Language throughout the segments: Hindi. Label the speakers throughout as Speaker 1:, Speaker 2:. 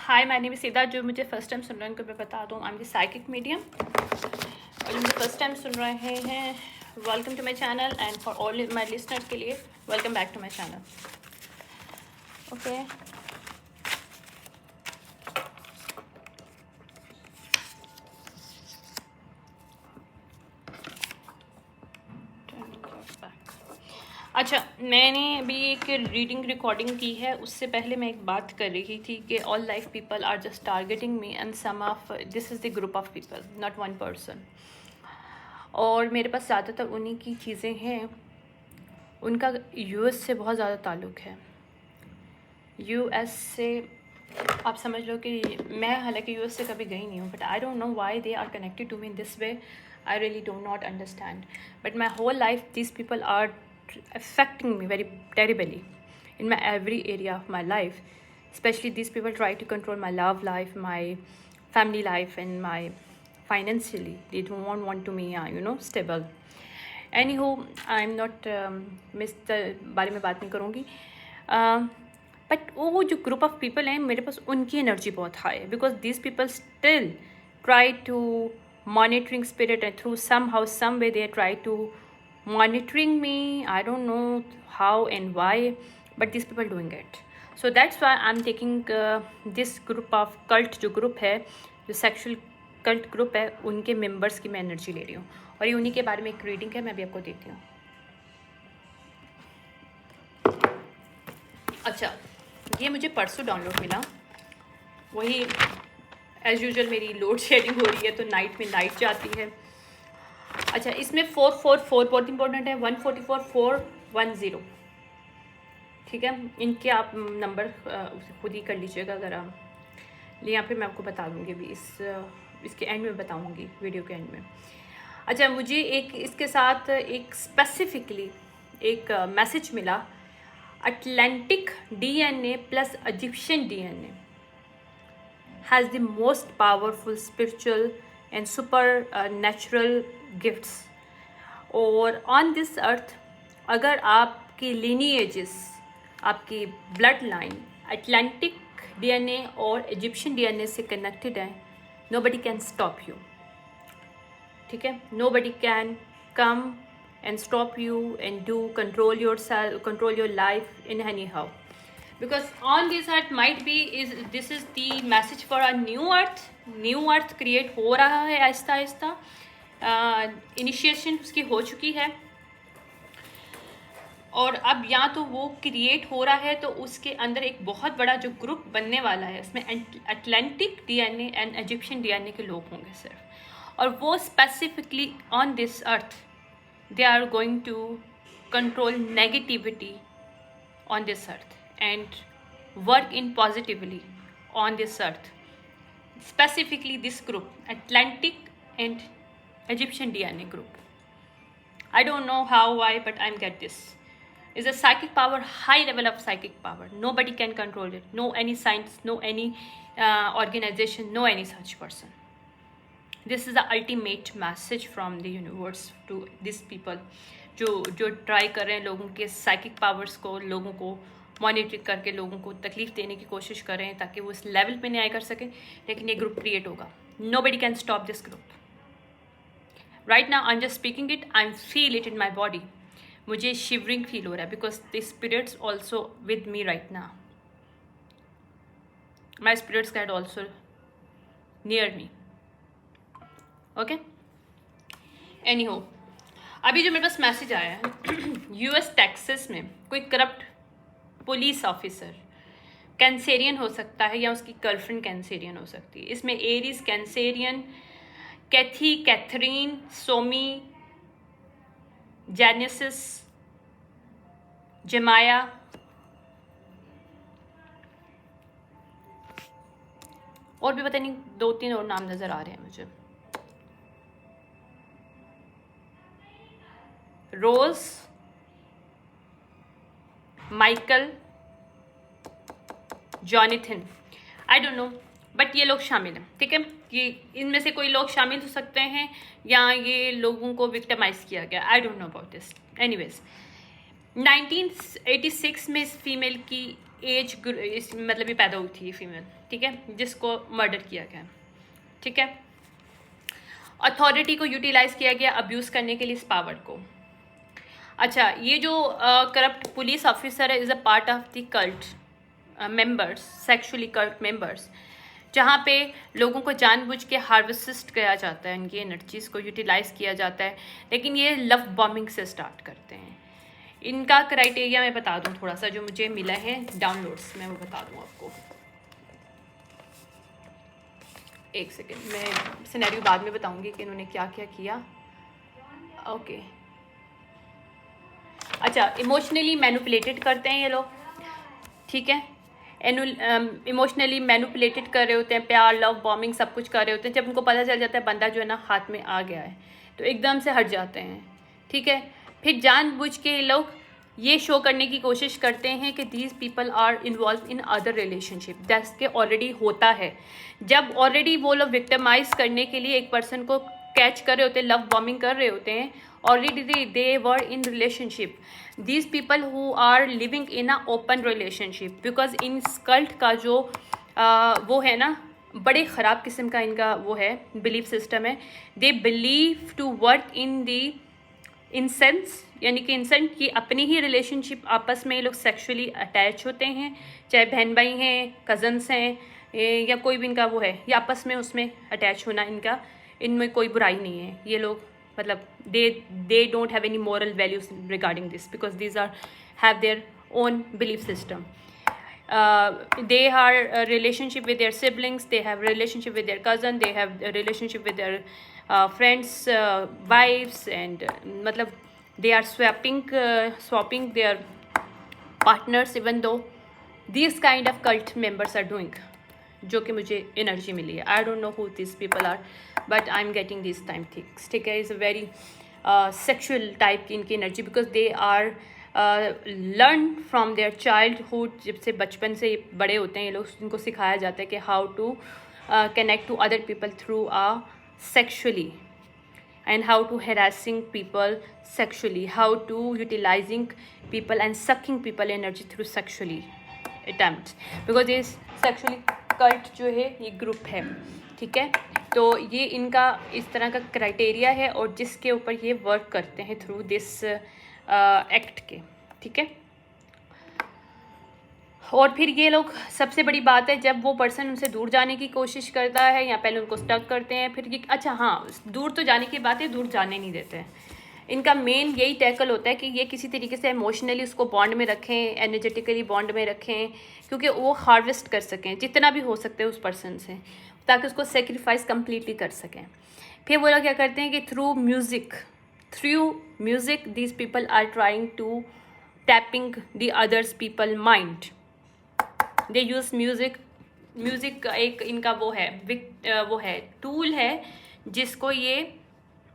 Speaker 1: Hi my name is Sita. जो मुझे फर्स्ट टाइम सुन रहे हैं उनको मैं बता दूँ, I am the psychic medium. और जो मुझे फर्स्ट टाइम सुन रहे हैं, welcome to my channel, and for all my listeners के लिए welcome back to my channel. Okay, अच्छा, मैंने अभी एक रीडिंग रिकॉर्डिंग की है। उससे पहले मैं एक बात कर रही थी कि all life people are just targeting me and some of this is the group of people, not one person. और मेरे पास ज़्यादातर उन्हीं की चीज़ें हैं। उनका यूएस से बहुत ज़्यादा ताल्लुक़ है। यूएस से आप समझ लो कि मैं हालांकि यूएस से कभी गई नहीं हूँ, but I don't know why they are connected to me in this way. I really do not understand, but my whole life these people are affecting me very terribly in my every area of my life. Especially these people try to control my love life, my family life, and my financially. They don't want to me, stable. Anywho, I'm not Mr. बारे में बात नहीं करूँगी। बट वो जो ग्रुप ऑफ पीपल हैं मेरे पास, उनकी एनर्जी बहुत हाई है, because this people still try to monitoring spirit, and through somehow some way they try to monitoring me. I don't know how and why, but these people doing it. So that's why I'm taking this group of cult, जो ग्रुप है, जो सेक्सुअल कल्ट ग्रुप है, उनके मेंबर्स की मैं एनर्जी ले रही हूँ। और ये उन्हीं के बारे में एक रीडिंग है, मैं भी आपको देती हूँ। अच्छा, ये मुझे परसों डाउनलोड मिला। वही एज यूजुअल मेरी लोड शेडिंग हो रही है, तो नाइट में लाइट जाती है। अच्छा, इसमें 444 बहुत इंपॉर्टेंट है, 144410, ठीक है। इनके आप नंबर खुद ही कर लीजिएगा अगर आप, या फिर मैं आपको बता दूँगी अभी इसके एंड में बताऊँगी, वीडियो के एंड में। अच्छा, मुझे एक इसके साथ एक स्पेसिफिकली एक मैसेज मिला, Atlantic DNA plus Egyptian DNA has the most powerful spiritual and supernatural gifts. और on this earth अगर आपकी lineages, आपकी ब्लड लाइन अटलांटिक DNA और इजिप्शियन DNA से कनेक्टेड है, nobody can stop you, ठीक है। nobody can come and stop you and do control yourself, control your life in anyhow. Because on this earth might be this is the message for a new earth create हो रहा है आहिस्ता आहिस्ता। इनिशिएशन उसकी हो चुकी है, और अब या तो वो क्रिएट हो रहा है, तो उसके अंदर एक बहुत बड़ा जो ग्रुप बनने वाला है, उसमें Atlantic DNA and Egyptian DNA के लोग होंगे सिर्फ। और वो specifically on this earth they are going to control negativity on this earth and work in positively on this earth. Specifically this group, Atlantic and Egyptian DNA group. I don't know how, why, but I'm get this. Is a psychic power, high level of psychic power. Nobody can control it. No any science, no any organization, no any such person. This is the ultimate message from the universe to these people. जो ट्राई कर रहे हैं लोगों के साइकिक पावर्स को, लोगों को मॉनिटर करके लोगों को तकलीफ देने की कोशिश कर रहे हैं, ताकि वो इस लेवल पे न्याय कर सकें। लेकिन ये ग्रुप क्रिएट होगा, nobody can stop this group. Right now I'm just speaking it, I feel it in my body. मुझे शिवरिंग फील हो रहा है, because the spirits also with me right now. My spirits cat also near me. Okay, anyhow, अभी जो मेरे पास मैसेज आया है यूएस टेक्सास में कोई करप्ट पुलिस ऑफिसर कैंसेरियन हो सकता है, या उसकी गर्लफ्रेंड कैंसेरियन हो सकती है. इसमें एरीज कैंसेरियन, कैथी, कैथरीन, सोमी, जेनेसिस, जमाया, और भी पता नहीं 2-3 और नाम नजर आ रहे हैं मुझे. Rose, Michael, Jonathan, I don't know, but ये लोग शामिल हैं. ठीक है, ये इनमें से कोई लोग शामिल हो सकते हैं, या ये लोगों को विक्टिमाइज किया गया. आई don't no about this. Anyways, 1986 में इस फीमेल की एज मतलब ये पैदा हुई थी ये फीमेल, ठीक है, जिसको मर्डर किया गया, ठीक है। अथॉरिटी को यूटिलाइज किया गया अब्यूज़ करने के लिए इस पावर को। अच्छा, ये जो करप्ट पुलिस ऑफिसर है is a part of the cult members, sexually cult members, जहाँ पे लोगों को जानबूझ के हार्वेस्ट किया जाता है, इनकी एनर्जीज को यूटिलाइज किया जाता है, लेकिन ये लव बॉम्बिंग से स्टार्ट करते हैं। इनका क्राइटेरिया मैं बता दूँ थोड़ा सा, जो मुझे मिला है डाउनलोड्स में, वो बता दूँ आपको। एक सेकेंड, मैं सिनेरियो बाद में बताऊंगी कि इन्होंने क्या क्या किया। ओके, अच्छा, इमोशनली मैनिपुलेटेड करते हैं ये लोग, ठीक है। इमोशनली मैनिपुलेटेड कर रहे होते हैं, प्यार, लव बॉम्बिंग सब कुछ कर रहे होते हैं। जब उनको पता चल जाता है बंदा जो है ना हाथ में आ गया है, तो एकदम से हट जाते हैं, ठीक है। फिर जानबूझ के ये लोग ये शो करने की कोशिश करते हैं कि these people are involve in other relationship, that's के ऑलरेडी होता है। जब ऑलरेडी वो लोग विक्टिमाइज करने के लिए एक पर्सन को कैच कर रहे होते हैं, लव बॉम्बिंग कर रहे होते हैं, already they were in relationship, these people who are living in a open relationship, because in cult का जो वो है ना, बड़े ख़राब किस्म का इनका वो है बिलीफ सिस्टम है। They believe to work in the incest, यानी कि इंसेंट की अपनी ही रिलेशनशिप, आपस में ये लोग सेक्सुअली अटैच होते हैं, चाहे बहन भाई हैं, कज़न्स हैं, या कोई भी इनका वो है, या आपस में उसमें अटैच होना इनका, इनमें कोई बुराई नहीं है। ये लोग मतलब they don't have any moral values regarding this, because these are have their own belief system. They are a relationship with their siblings, they have relationship with their cousin, they have a relationship with their friends, wives, and मतलब they are swapping their partners, even though these kind of cult members are doing, जो कि मुझे एनर्जी मिली है। I don't know who this people are, but I am getting this time things, ठीक है। Is a very sexual type की इनकी energy, because they are learn from their childhood, जब से बचपन से बड़े होते हैं ये लोग, इनको सिखाया जाता है कि how to connect to other people through sexually, and how to harassing people sexually, how to utilizing people and sucking people energy through sexually attempts, because ये sexually cult जो है ये ग्रुप है, ठीक है। तो ये इनका इस तरह का क्राइटेरिया है, और जिसके ऊपर ये वर्क करते हैं थ्रू दिस एक्ट के, ठीक है। और फिर ये लोग, सबसे बड़ी बात है, जब वो पर्सन उनसे दूर जाने की कोशिश करता है, या पहले उनको स्टक करते हैं, फिर ये अच्छा हाँ, दूर तो जाने की बात है, दूर जाने नहीं देते हैं। इनका मेन यही टैकल होता है कि ये किसी तरीके से इमोशनली उसको बॉन्ड में रखें, एनर्जेटिकली बॉन्ड में रखें, क्योंकि वो हार्वेस्ट कर सकें जितना भी हो सकता है उस पर्सन से, ताकि उसको सेक्रीफाइस कम्प्लीटली कर सकें। फिर वो लोग क्या करते हैं कि through music these people are trying to tapping the others people mind. They use music एक इनका वो है टूल है, जिसको ये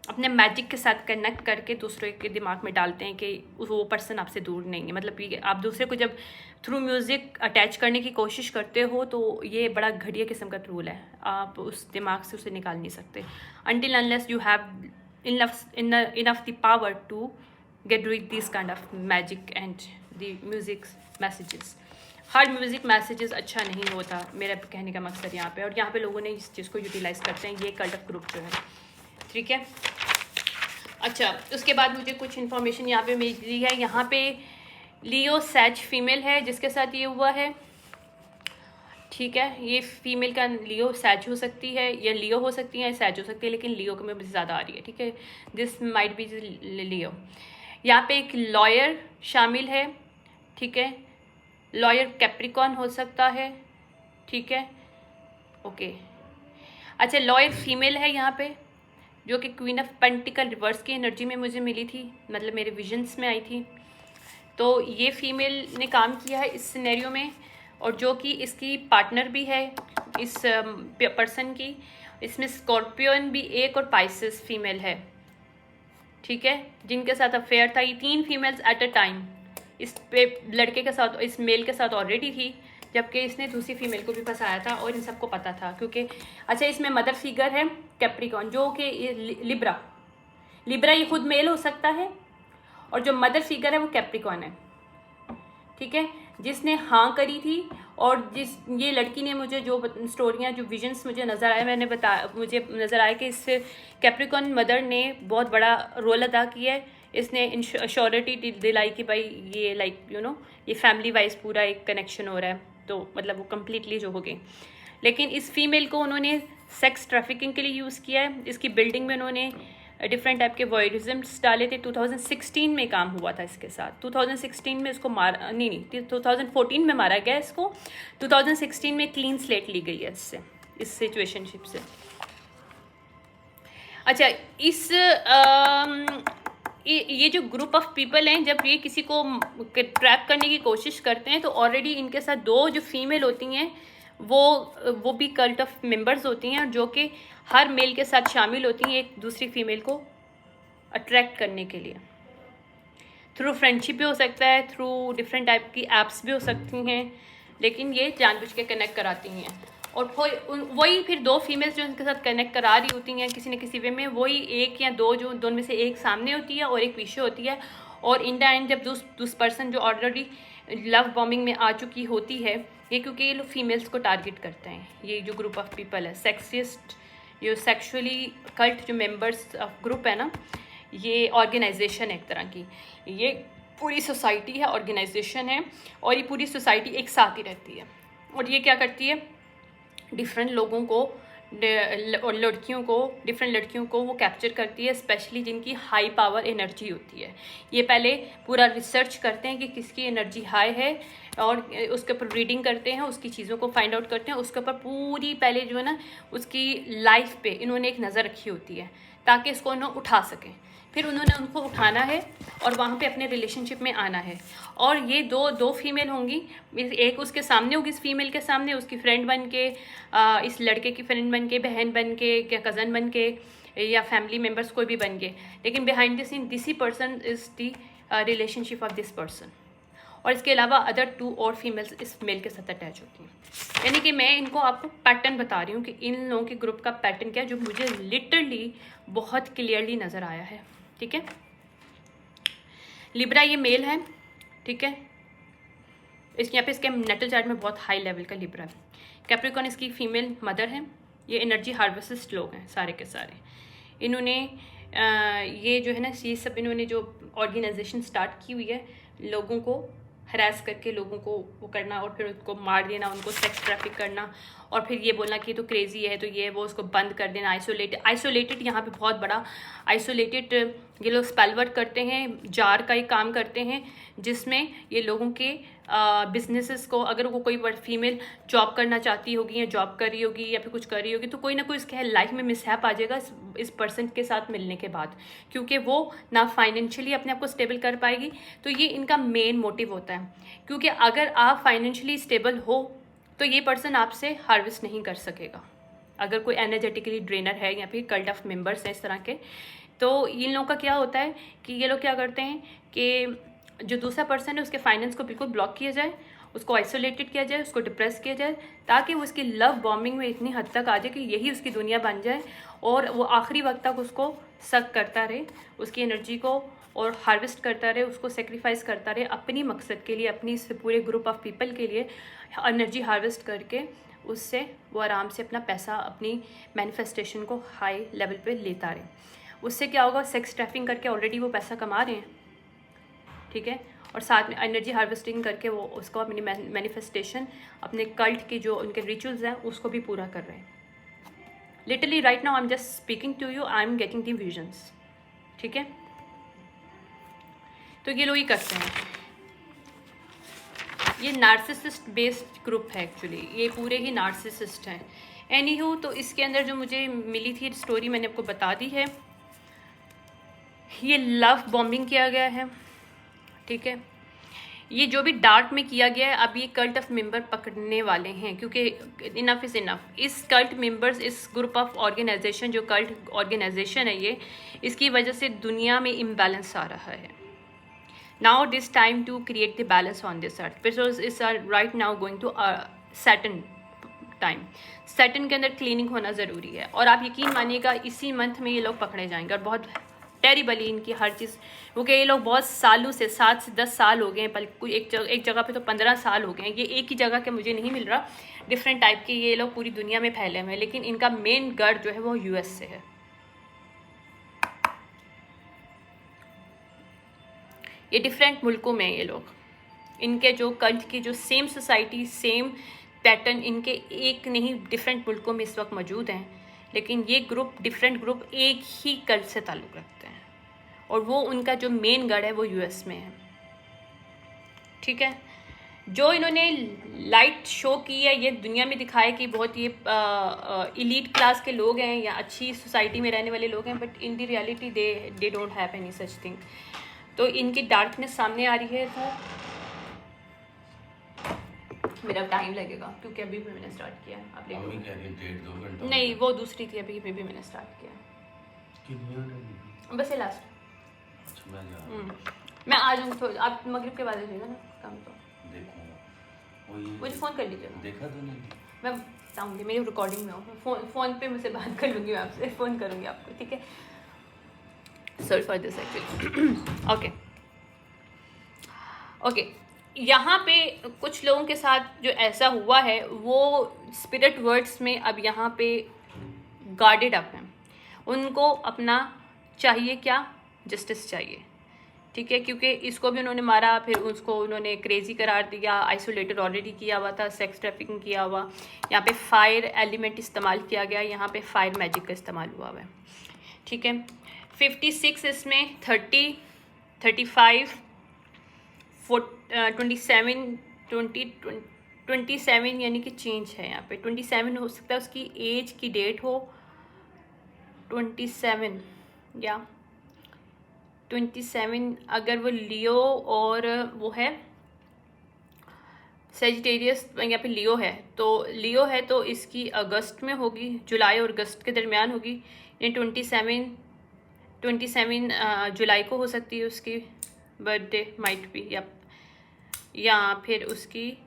Speaker 1: अपने मैजिक के साथ कनेक्ट करके दूसरे के दिमाग में डालते हैं कि वो पर्सन आपसे दूर नहीं है। मतलब कि आप दूसरे को जब थ्रू म्यूज़िक अटैच करने की कोशिश करते हो, तो ये बड़ा घटिया किस्म का टूल है, आप उस दिमाग से उसे निकाल नहीं सकते until unless you have enough the power to get rid this kind of magic and the music messages। Her music messages अच्छा नहीं होता, मेरा कहने का मकसद यहाँ पे, और यहाँ पे लोगों ने इस चीज़ को यूटिलाइज़ करते हैं, ये कल्ट ऑफ ग्रुप जो है, ठीक है। अच्छा, उसके बाद मुझे कुछ इन्फॉर्मेशन यहाँ पे मिली है। यहाँ पे लियो सैज फीमेल है जिसके साथ ये हुआ है, ठीक है। ये फीमेल का लियो सैज हो सकती है, या लियो हो सकती है, सैज हो सकती है, लेकिन लियो में ज़्यादा आ रही है, ठीक है। दिस माइट बी लियो। यहाँ पे एक लॉयर शामिल है, ठीक है। लॉयर कैप्रिकॉन हो सकता है, ठीक है, ओके। अच्छा, लॉयर फीमेल है यहाँ पे, जो कि क्वीन ऑफ पेंटिकल रिवर्स की एनर्जी में मुझे मिली थी, मतलब मेरे विजन्स में आई थी। तो ये फीमेल ने काम किया है इस सिनेरियो में, और जो कि इसकी पार्टनर भी है इस पर्सन की। इसमें स्कॉर्पियन भी एक और पाइसेस फीमेल है, ठीक है, जिनके साथ अफेयर था। ये 3 फीमेल्स एट अ टाइम इस पे लड़के के साथ, इस मेल के साथ ऑलरेडी थी, जबकि इसने दूसरी फीमेल को भी फंसाया था, और इन सबको पता था, क्योंकि अच्छा इसमें मदर फिगर है कैप्रिकॉन, जो कि लिब्रा ये खुद मेल हो सकता है, और जो मदर फिगर है वो कैप्रिकॉन है, ठीक है। जिसने हाँ करी थी, और ये लड़की ने मुझे जो स्टोरियाँ, जो विजन्स मुझे नज़र आए, मुझे नज़र आया कि इस कैप्रिकॉर्न मदर ने बहुत बड़ा रोल अदा किया है। इसने इंश्योरिटी दिलाई कि भाई ये ये फैमिली वाइज पूरा एक कनेक्शन हो रहा है, तो मतलब वो कम्प्लीटली जो हो गई। लेकिन इस फीमेल को उन्होंने सेक्स ट्रैफिकिंग के लिए यूज़ किया है। इसकी बिल्डिंग में उन्होंने डिफरेंट टाइप के वॉयरिज्म्स डाले थे। 2016 में काम हुआ था इसके साथ। 2016 में इसको 2014 में मारा गया इसको। 2016 में क्लीन स्लेट ली गई है इससे, इस सिचुएशनशिप से। अच्छा, ये जो ग्रुप ऑफ पीपल हैं, जब ये किसी को ट्रैप करने की कोशिश करते हैं तो ऑलरेडी इनके साथ दो जो फीमेल होती हैं वो भी कल्ट ऑफ मेंबर्स होती हैं, जो कि हर मेल के साथ शामिल होती हैं एक दूसरी फीमेल को अट्रैक्ट करने के लिए। थ्रू फ्रेंडशिप भी हो सकता है, थ्रू डिफरेंट टाइप की एप्स भी हो सकती हैं, लेकिन ये जानबूझ के कनेक्ट कराती हैं। और वही फिर दो फीमेल्स जो उनके साथ कनेक्ट करा रही होती हैं किसी न किसी वे में, वही एक या दो जो दोनों में से एक सामने होती है और एक पीछे होती है। और इन द एंड जब दूस पर्सन जो ऑलरेडी लव बॉम्बिंग में आ चुकी होती है, ये क्योंकि ये लोग फीमेल्स को टारगेट करते हैं। ये जो ग्रुप ऑफ पीपल है, सेक्सिस्ट, ये सेक्सुअली कल्ट जो मेंबर्स ऑफ ग्रुप है ना, ये ऑर्गेनाइजेशन है एक तरह की। ये पूरी सोसाइटी है, ऑर्गेनाइजेशन है, और ये पूरी सोसाइटी एक साथ ही रहती है। और ये क्या करती है, डिफरेंट लोगों को और लड़कियों को, डिफरेंट लड़कियों को वो कैप्चर करती है, स्पेशली जिनकी हाई पावर एनर्जी होती है। ये पहले पूरा रिसर्च करते हैं कि किसकी एनर्जी हाई है, और उसके ऊपर रीडिंग करते हैं, उसकी चीज़ों को फाइंड आउट करते हैं। उसके ऊपर पूरी पहले जो है ना, उसकी लाइफ पे इन्होंने एक नज़र रखी होती है ताकि इसको इन्होंने उठा सकें। फिर उन्होंने उनको उठाना है और वहाँ पे अपने रिलेशनशिप में आना है। और ये दो फीमेल होंगी, एक उसके सामने होगी, इस फीमेल के सामने उसकी फ्रेंड बन के, इस लड़के की फ्रेंड बन के, बहन बन के, या कज़न बन के, या फैमिली मेम्बर्स कोई भी बन के। लेकिन behind the seen this he person is the relationship of this person. और इसके अलावा अदर 2 और फीमेल्स इस मेल के साथ अटैच होती हैं। यानी कि मैं इनको आपको पैटर्न बता रही हूँ कि इन लोगों के ग्रुप का पैटर्न क्या है, जो मुझे लिटरली बहुत क्लियरली नज़र आया है। ठीक है, लिब्रा ये मेल है, ठीक है, यहाँ पे इसके नेटल चार्ट में बहुत हाई लेवल का लिब्रा है। कैप्रिकॉर्न इसकी फीमेल मदर है। ये एनर्जी हार्वेस्टिस्ट लोग हैं सारे के सारे। इन्होंने ये जो है ना, ये सब इन्होंने जो ऑर्गेनाइजेशन स्टार्ट की हुई है, लोगों को हरास करके लोगों को वो करना, और फिर उनको मार देना, उनको सेक्स ट्रैफिक करना, और फिर ये बोलना कि तो क्रेजी है, तो ये वो, उसको बंद कर देना। आइसोलेटेड यहाँ पे बहुत बड़ा आइसोलेटेड ये लोग स्पेल वर्क करते हैं, जार का ही काम करते हैं, जिसमें ये लोगों के बिजनेसेस को, अगर वो कोई फीमेल जॉब करना चाहती होगी या जॉब कर रही होगी या फिर कुछ कर रही होगी, तो कोई ना कोई इसके लाइफ में मिसहैप आ जाएगा इस पर्सन के साथ मिलने के बाद, क्योंकि वो ना फाइनेंशियली अपने आप को स्टेबल कर पाएगी। तो ये इनका मेन मोटिव होता है, क्योंकि अगर आप फाइनेंशियली स्टेबल हो तो ये पर्सन आपसे हार्वेस्ट नहीं कर सकेगा। अगर कोई एनर्जेटिकली ड्रेनर है या फिर कल्ट ऑफ मेंबर्स हैं इस तरह के, तो इन लोगों का क्या होता है कि ये लोग क्या करते हैं कि जो दूसरा पर्सन है उसके फाइनेंस को बिल्कुल ब्लॉक किया जाए, उसको आइसोलेटेड किया जाए, उसको डिप्रेस किया जाए, ताकि वो उसकी लव बॉम्बिंग में इतनी हद तक आ जाए कि यही उसकी दुनिया बन जाए, और वो आखिरी वक्त तक उसको सक करता रहे, उसकी एनर्जी को, और हार्वेस्ट करता रहे, उसको सेक्रीफाइस करता रहे अपनी मकसद के लिए, अपनी इस पूरे ग्रुप ऑफ पीपल के लिए एनर्जी हार्वेस्ट करके, उससे वो आराम से अपना पैसा, अपनी मैनिफेस्टेशन को हाई लेवल पे लेता रहे। उससे क्या होगा, सेक्स ट्रैफिकिंग करके ऑलरेडी वो पैसा कमा रहे हैं, ठीक है, और साथ में एनर्जी हार्वेस्टिंग करके वो उसको अपनी मैनिफेस्टेशन, अपने कल्ट के जो उनके रिचुअल्स हैं उसको भी पूरा कर रहे हैं। Literally right now I am just speaking to you, I am getting the visions, ठीक है। तो ये लोग ही करते हैं। ये नार्सिसिस्ट बेस्ड ग्रुप है एक्चुअली, ये पूरे ही नार्सिसिस्ट हैं। एनीहू, तो इसके अंदर जो मुझे मिली थी स्टोरी मैंने आपको बता दी है। ये लव बॉम्बिंग किया गया है, ठीक है। ये जो भी डार्क में किया गया है, अब ये कल्ट ऑफ मेंबर पकड़ने वाले हैं, क्योंकि इनफ इज़ इनफ। इस कल्ट मेंबर्स, इस ग्रुप ऑफ ऑर्गेनाइजेशन, जो कल्ट ऑर्गेनाइजेशन है ये, इसकी वजह से दुनिया में इम्बैलेंस आ रहा है। Now this time to create the balance on this earth, because it's right now going to Saturn time. Saturn के अंदर क्लीनिंग होना ज़रूरी है, और आप यकीन मानिएगा इसी मंथ में ये लोग पकड़े जाएंगे, और बहुत टेरिबली इनकी हर चीज़, क्योंकि ये लोग बहुत सालों से 7 से 10 साल हो गए हैं, कोई एक जगह पे तो 15 साल हो गए हैं। ये एक ही जगह के मुझे नहीं मिल रहा, डिफरेंट टाइप के ये लोग पूरी दुनिया में फैले हुए हैं, लेकिन इनका मेन गढ़ जो है वो यूएस से है। ये डिफरेंट मुल्कों में ये लोग, इनके जो कल्ट की जो सेम सोसाइटी सेम पैटर्न इनके एक नहीं डिफरेंट मुल्कों में इस वक्त मौजूद हैं, लेकिन ये ग्रुप डिफरेंट ग्रुप एक ही कल्ट से ताल्लुक़ रखते हैं, और वो उनका जो मेन गढ़ है वो यूएस में है। ठीक है, जो इन्होंने लाइट शो की है, ये दुनिया में दिखाया कि बहुत ये इलीट क्लास के लोग हैं या अच्छी सोसाइटी में रहने वाले लोग हैं, but in the reality they don't have any such thing. तो इनकी डार्कनेस सामने आ रही है। तो मेरा टाइम लगेगा क्योंकि अभी भी मैंने स्टार्ट किया है। आप नहीं, वो दूसरी थी, अभी भी मैंने स्टार्ट किया। बस ये लास्ट। मैं आ जाऊँगी तो आप मगरिब के बाद आ जाइएगा ना, काम तो मुझे फ़ोन कर लीजिए। देखा तो नहीं, मैं बताऊँगी, मेरी रिकॉर्डिंग में हो, फ़ोन पे मुझसे बात कर लूँगी, मैं आपसे फ़ोन करूँगी आपको, ठीक है। Sorry for this actually. Okay, यहाँ पे कुछ लोगों के साथ जो ऐसा हुआ है वो स्पिरिट वर्ड्स में अब यहाँ पे गार्डेड अप हैं। उनको अपना चाहिए क्या, जस्टिस चाहिए, ठीक है, क्योंकि इसको भी उन्होंने मारा, फिर उसको उन्होंने क्रेजी करार दिया, आइसोलेटेड ऑलरेडी किया हुआ था, सेक्स ट्रैफिकिंग किया हुआ, यहाँ पे फायर एलिमेंट इस्तेमाल किया गया, यहाँ पे फायर मैजिक का इस्तेमाल हुआ है, ठीक है। 56 इसमें 30, 35, 27 यानी कि चेंज है यहाँ पे। 27 हो सकता है उसकी एज की डेट हो 27 या 27, अगर वो लियो और वो है सेजिटेरियस, यहाँ पे लियो है, तो लियो है तो इसकी अगस्त में होगी, जुलाई और अगस्त के दरमियान होगी, यानी 27 जुलाई को हो सकती है उसकी बर्थडे, माइट बी, या फिर उसकी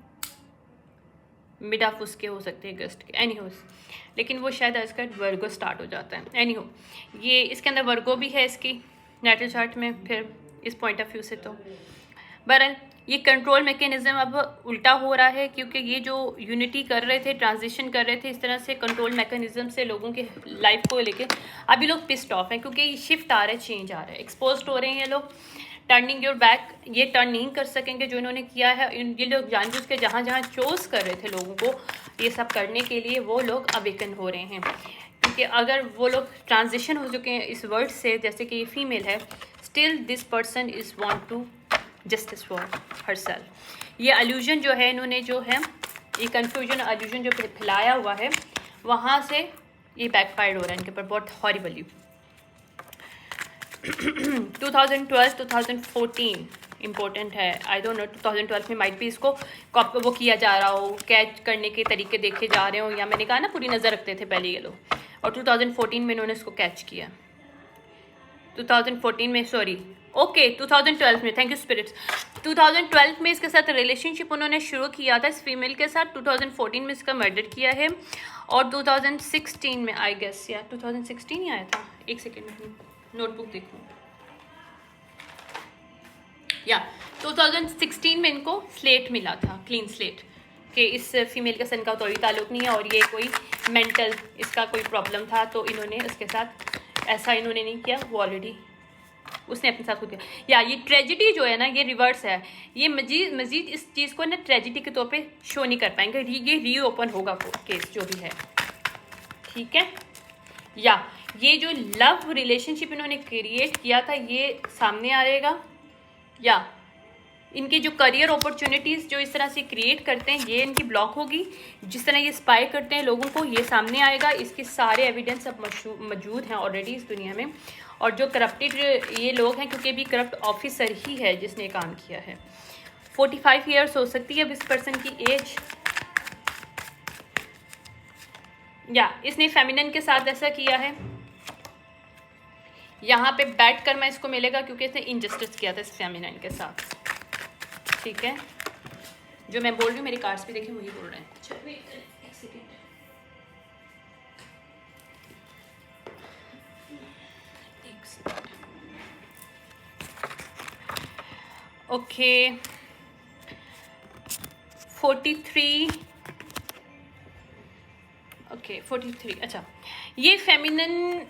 Speaker 1: मिड ऑफ उसके हो सकते हैं अगस्त के, एनी होस, लेकिन वो शायद आज का वर्गो स्टार्ट हो जाता है। एनी हो, ये इसके अंदर वर्गो भी है इसकी नेटल चार्ट में, फिर इस पॉइंट ऑफ व्यू से तो बहरहाल ये कंट्रोल मैकेनिज्म अब उल्टा हो रहा है, क्योंकि ये जो यूनिटी कर रहे थे, ट्रांजिशन कर रहे थे, इस तरह से कंट्रोल मैकेनिज्म से लोगों के लाइफ को लेके अभी लोग पिस्ड ऑफ हैं, क्योंकि ये शिफ्ट आ रहा है, चेंज आ रहा है, एक्सपोज हो रहे हैं ये लोग। टर्निंग योर बैक, ये टर्न नहीं कर सकेंगे जो इन्होंने किया है। ये लोग जानबूझ के जहाँ जहाँ चोज कर रहे थे लोगों को ये सब करने के लिए, वो लोग अवेकन हो रहे हैं, क्योंकि अगर वो लोग ट्रांजिशन हो चुके हैं इस वर्ड से, जैसे कि ये फीमेल है, still this person is want to justice for herself. ये अल्यूजन जो है इन्होंने जो है ये कन्फ्यूजन अल्यूजन जो फैलाया हुआ है, वहाँ से ये बैकफायर्ड हो रहा है इनके ऊपर बहुत हॉरिबली। 2012-2014 इम्पोर्टेंट है, आई डोंट नो 2012 में माइट भी इसको वो किया जा रहा हो, कैच करने के तरीके देखे जा रहे हो, या मैंने कहा ना पूरी नज़र रखते थे पहले ये लोग, और 2014 में इन्होंने इसको कैच किया। 2014 में, सॉरी, ओके 2012 में, थैंक यू स्पिरिट्स। 2012 में इसके साथ रिलेशनशिप उन्होंने शुरू किया था इस फीमेल के साथ, 2014 में इसका मर्डर किया है, और 2016 में आई गेस, या 2016 ही आया था, एक सेकेंड नोटबुक देखूँ, या 2016 में इनको स्लेट मिला था, क्लीन स्लेट, कि इस फीमेल के सन का कोई ताल्लुक नहीं है और ये कोई मेंटल इसका कोई प्रॉब्लम था, तो इन्होंने उसके साथ ऐसा इन्होंने नहीं किया, वो ऑलरेडी उसने अपने साथ खुद किया। या ये ट्रेजिडी जो है ना, ये रिवर्स है, ये मजीद इस चीज़ को ना ट्रेजिडी के तौर पे शो नहीं कर पाएंगे, ये रीओपन होगा केस जो भी है, ठीक है। या ये जो लव रिलेशनशिप इन्होंने क्रिएट किया था ये सामने आएगा, या इनकी जो करियर अपॉर्चुनिटीज़ जो इस तरह से क्रिएट करते हैं ये इनकी ब्लॉक होगी, जिस तरह ये स्पाई करते हैं लोगों को ये सामने आएगा। इसके सारे एविडेंस अब मौजूद हैं ऑलरेडी इस दुनिया में, और जो करप्टेड ये लोग हैं, क्योंकि भी करप्ट ऑफिसर ही है जिसने काम किया है। 45 ईयर्स हो सकती है अब इस पर्सन की एज, या इसने फेमिनिन के साथ ऐसा किया है। यहाँ पे बैठ कर मैं इसको मिलेगा क्योंकि इसने इनजस्टिस किया था इस फेमिनिन के साथ, ठीक है। जो मैं बोल रही हूँ मेरी कार्ड्स भी देखिए वही बोल रहे हैं। चलिए एक सेकेंड, ओके 43 ओके 43 अच्छा ये फेमिनिन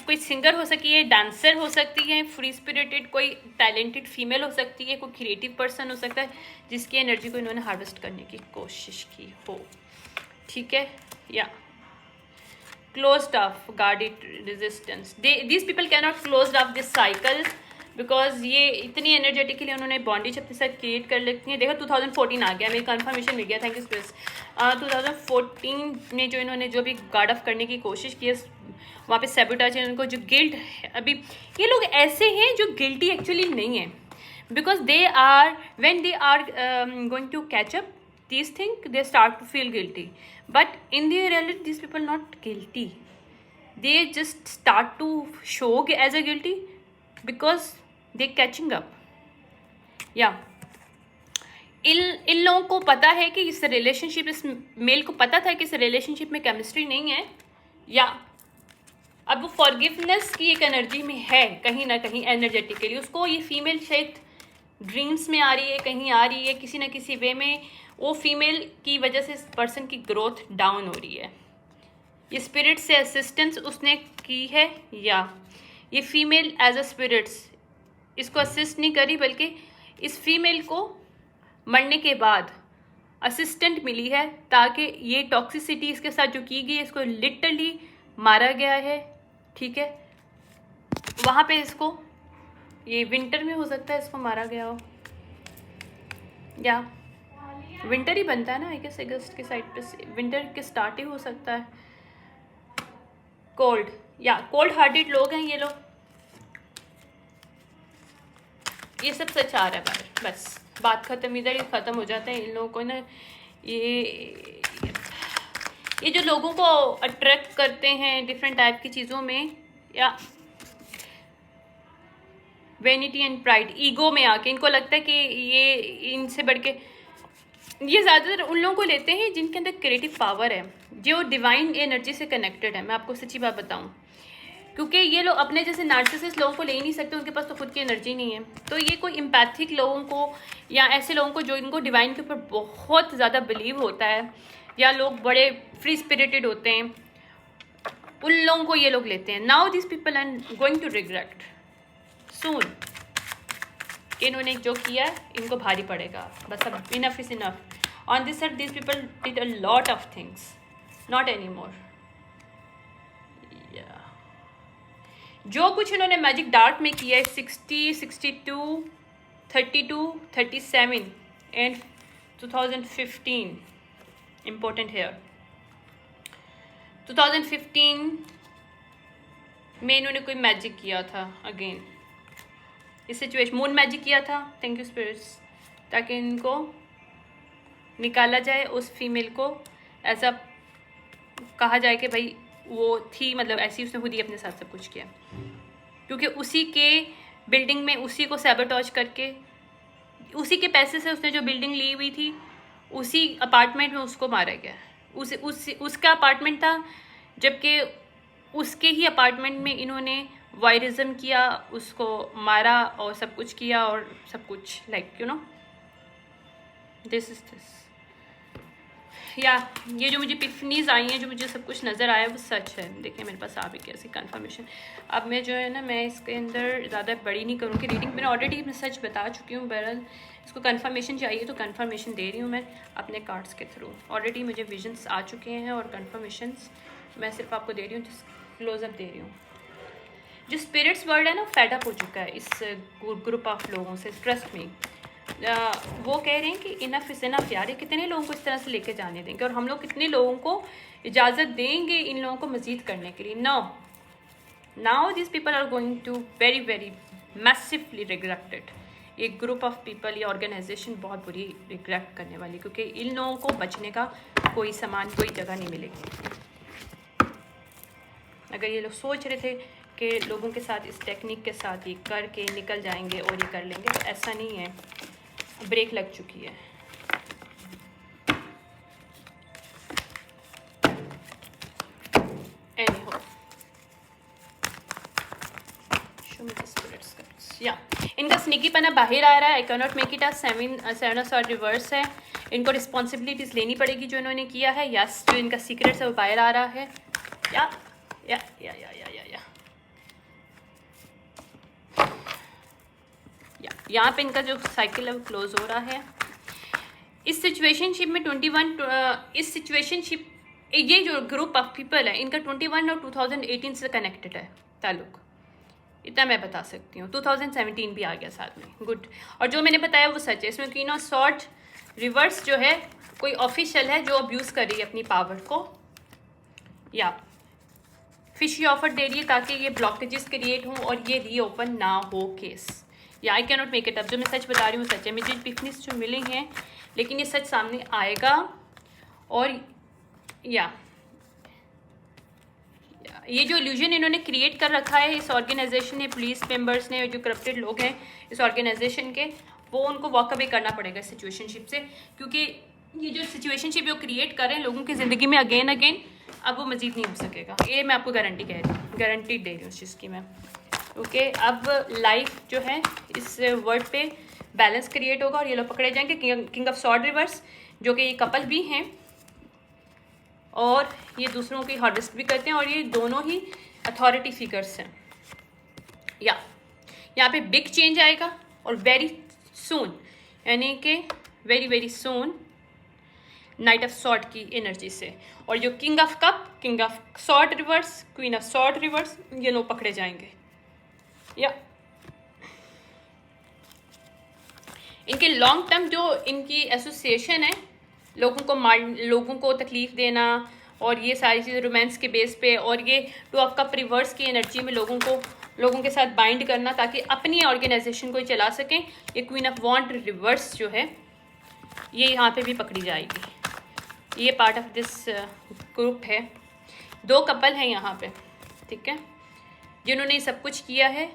Speaker 1: कोई सिंगर हो सकती है, डांसर हो सकती है, फ्री स्पिरिटेड कोई टैलेंटेड फीमेल हो सकती है, कोई क्रिएटिव पर्सन हो सकता है जिसकी एनर्जी को इन्होंने हार्वेस्ट करने की कोशिश की हो, ठीक है। या closed off guarded resistance, these people cannot close off this cycle because ये इतनी एनर्जेटिकली उन्होंने बॉन्डेज अपने साथ क्रिएट कर लेती है। देखो 2014 आ गया, मेरी कंफर्मेशन मिल गया, थैंक यू स्पेस। 2014 में जो इन्होंने जो भी गार्ड ऑफ करने की कोशिश की है वहाँ पे सैबोटाज है, उनको जो गिल्ट अभी ये लोग ऐसे हैं जो गिल्टी एक्चुअली नहीं है, because they are when they are going to catch up these things they start to feel guilty, but in the reality these people not guilty, they just start to show as a guilty because they catching up। या इन लोगों को पता है कि इस रिलेशनशिप, इस मेल को पता था कि इस रिलेशनशिप में केमिस्ट्री नहीं है, या अब वो फॉरगिवनेस की एक एनर्जी में है कहीं ना कहीं एनर्जेटिकली, उसको ये फीमेल शायद ड्रीम्स में आ रही है, कहीं आ रही है किसी ना किसी वे में, वो फीमेल की वजह से इस पर्सन की ग्रोथ डाउन हो रही है। ये स्पिरिट से असिस्टेंस उसने की है, या ये फीमेल एज अ स्पिरिट्स इसको असिस्ट नहीं करी, बल्कि इस फीमेल को मरने के बाद असिस्टेंट मिली है ताकि ये टॉक्सिसिटी इसके साथ जो की गई है, इसको लिटरली मारा गया है, ठीक है। वहाँ पे इसको ये विंटर में हो सकता है इसको मारा गया हो, या विंटर ही बनता है ना आई गेस, अगस्त के साइड पे विंटर के स्टार्ट ही हो सकता है। कोल्ड, या कोल्ड हार्टेड लोग हैं ये लोग, ये सब सच आ रहा है बाहर, बस बात खत्म, इधर ही ख़त्म हो जाता है इन लोगों को ना। ये जो लोगों को अट्रैक्ट करते हैं डिफरेंट टाइप की चीज़ों में, या वेनिटी एंड प्राइड, ईगो में आके इनको लगता है कि ये इनसे बढ़ के, ये ज़्यादातर उन लोगों को लेते हैं जिनके अंदर क्रिएटिव पावर है, जो डिवाइन एनर्जी से कनेक्टेड है। मैं आपको सच्ची बात बताऊं, क्योंकि ये लोग अपने जैसे नार्सिसिस्ट लोगों को ले ही नहीं सकते, उनके पास तो खुद की एनर्जी नहीं है। तो ये कोई एम्पैथिक लोगों को, या ऐसे लोगों को जो इनको डिवाइन के ऊपर बहुत ज़्यादा बिलीव होता है, या लोग बड़े फ्री स्पिरिटेड होते हैं, उन लोगों को ये लोग लेते हैं। Now this people are going to regret soon कि इन्होंने जो किया है इनको भारी पड़ेगा, बस अब enough is enough. On this side this people did a lot of things, not any more. जो कुछ इन्होंने मैजिक डार्क में किया है 60, 62, 32, 37 एंड 2015, इम्पोर्टेंट हेयर 2015 में इन्होंने कोई मैजिक किया था, अगेन इस सिचुएशन मून मैजिक किया था, थैंक यू स्पिरिट्स, ताकि इनको निकाला जाए, उस फीमेल को ऐसा कहा जाए कि भाई वो थी, मतलब ऐसी उसने खुद ही अपने साथ सब कुछ किया, क्योंकि उसी के बिल्डिंग में उसी को सैबोटेज करके, उसी के पैसे से उसने जो बिल्डिंग ली हुई थी, उसी अपार्टमेंट में उसको मारा गया। उसका अपार्टमेंट था, जबकि उसके ही अपार्टमेंट में इन्होंने वायरिज्म किया, उसको मारा और सब कुछ किया, और सब कुछ like you know this is this. या ये जो मुझे पिफनीज आई हैं, जो मुझे सब कुछ नज़र आया वो सच है। देखिए मेरे पास आ भी कैसी कन्फर्मेशन। अब मैं जो है ना, मैं इसके अंदर ज़्यादा बड़ी नहीं करूँगी रीडिंग, मैंने ऑलरेडी मैं सच बता चुकी हूँ। बहरहाल इसको कन्फर्मेशन चाहिए तो कन्फर्मेशन दे रही हूँ मैं अपने कार्ड्स के थ्रू। ऑलरेडी मुझे विजन्स आ चुके हैं और कन्फर्मेशंस मैं सिर्फ आपको दे रही हूँ, क्लोजअप दे रही हूँ। जो स्पिरिट्स वर्ल्ड है ना, फेडअप हो चुका है इस ग्रुप ऑफ लोगों से, ट्रस्ट में। वो कह रहे हैं कि इनफ इज इनफ यार, ये कितने लोगों को इस तरह से लेके जाने देंगे, और हम लोग कितने लोगों को इजाज़त देंगे इन लोगों को मज़ीद करने के लिए। Now this people are going to very very massively regretted. एक ग्रुप ऑफ पीपल या ऑर्गेनाइजेशन बहुत बुरी रिग्रेट करने वाली, क्योंकि इन लोगों को बचने का कोई सामान, कोई जगह नहीं मिलेगी। अगर ये लोग सोच रहे थे कि लोगों के साथ इस टेक्निक के साथ ये करके निकल जाएंगे और ये कर लेंगे, तो ऐसा नहीं है, ब्रेक लग चुकी है। Anyhow, show me the spirit cards. Yeah. इनका स्निकी पना बाहर आ रहा है। आई can not make it a 7 of sword reverse है। इनको रिस्पॉन्सिबिलिटीज लेनी पड़ेगी जो इन्होंने किया है। यस, जो इनका सीक्रेट्स है वो बाहर आ रहा है। या या या या या या, या। यहाँ पे इनका जो साइकिल है वो क्लोज हो रहा है। इस सिचुएशनशिप में 21 इस सिचुएशनशिप ये जो ग्रुप ऑफ पीपल है इनका 21 और 2018 से कनेक्टेड है ताल्लुक, इतना मैं बता सकती हूँ। 2017 भी आ गया साथ में, गुड। और जो मैंने बताया वो सच है। इसमें क्वीन ऑफ सॉर्ड रिवर्स जो है कोई ऑफिशियल है जो अब्यूज़ कर रही है अपनी पावर को, या फिशी ऑफर दे रही है ताकि ये ब्लॉकेजेस क्रिएट हों और ये रीओपन ना हो केस। या आई can not make it up, जो मैं सच बता रही हूँ सच है। मुझे पिकनिक्स जो मिले हैं लेकिन ये सच सामने आएगा। और या ये जो इल्यूजन इन्होंने क्रिएट कर रखा है इस ऑर्गेनाइजेशन ने, पुलिस मेंबर्स ने, जो करप्टेड लोग हैं इस ऑर्गेनाइजेशन के, वो उनको वॉक अवे करना पड़ेगा इस सिचुएशनशिप से। क्योंकि ये जो सिचुएशनशिप जो क्रिएट कर रहे हैं लोगों की ज़िंदगी में अगेन अगेन, अब वो मजीद नहीं हो सकेगा। ये मैं आपको गारंटी कह रही हूँ, गारंटी दे रही हूँ उस चीज़ की मैं। ओके, अब लाइफ जो है इस वर्ड पे बैलेंस क्रिएट होगा और ये लोग पकड़े जाएंगे। किंग ऑफ सॉर्ड रिवर्स जो कि ये कपल भी हैं और ये दूसरों की हार्वेस्ट भी करते हैं और ये दोनों ही अथॉरिटी फिगर्स हैं। या यहाँ पे बिग चेंज आएगा और वेरी सून, यानी कि very very soon night of sword की एनर्जी से। और जो king of cup, king of sword reverse, queen of sword reverse, ये लोग पकड़े जाएंगे। या इनके लॉन्ग टर्म जो इनकी एसोसिएशन है, लोगों को तकलीफ देना और ये सारी चीज़ें रोमांस के बेस पे, और ये टू ऑफ कप रिवर्स की एनर्जी में लोगों के साथ बाइंड करना ताकि अपनी ऑर्गेनाइजेशन को चला सकें। ये क्वीन ऑफ वॉन्ड रिवर्स जो है ये यहाँ पे भी पकड़ी जाएगी। ये पार्ट ऑफ दिस ग्रुप है। 2 कपल हैं यहाँ पे, ठीक है, जिन्होंने सब कुछ किया है।